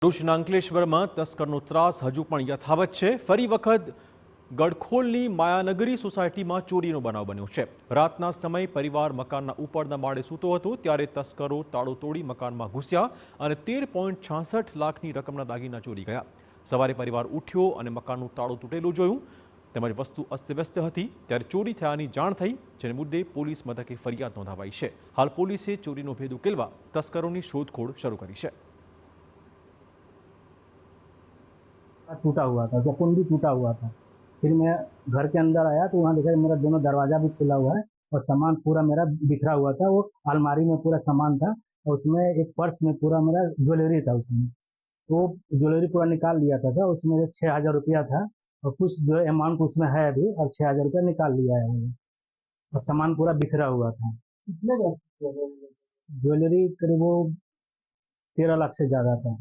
ભરૂચના અંકલેશ્વરમાં તસ્કરનો ત્રાસ હજુ પણ યથાવત છે। ફરી વખત ગડખોલની માયાનગરી સોસાયટીમાં ચોરીનો બનાવ બન્યો છે। રાતના સમયે પરિવાર મકાનના ઉપરના માળે સૂતો હતો ત્યારે તસ્કરો તાળું તોડી મકાનમાં ઘૂસ્યા અને 13.66 લાખની રકમના દાગીના ચોરી ગયા। સવારે પરિવાર ઉઠ્યો અને મકાનનું તાળું તૂટેલું જોયું તેમજ વસ્તુ અસ્તવ્યસ્ત હતી ત્યારે ચોરી થયાની જાણ થઈ, જેને મુદ્દે પોલીસ મથકે ફરિયાદ નોંધાવાઈ છે। હાલ પોલીસે ચોરીનો ભેદ ઉકેલવા તસ્કરોની શોધખોળ શરૂ કરી છે। टूटा हुआ था, उसका कुंडी टूटा हुआ था। फिर मैं घर के अंदर आया तो वहाँ देखा मेरा दोनों दरवाजा भी खुला हुआ है और सामान पूरा मेरा बिखरा हुआ था। वो अलमारी में पूरा सामान था और उसमें एक पर्स में पूरा मेरा ज्वेलरी था। उसमें वो ज्वेलरी पूरा निकाल लिया था सर। उसमें 6,000 रुपया था और कुछ जो अमाउंट उसमें है अभी, और 6,000 रुपया निकाल लिया है और सामान पूरा बिखरा हुआ था। ज्वेलरी करीब वो 13 लाख से ज्यादा था।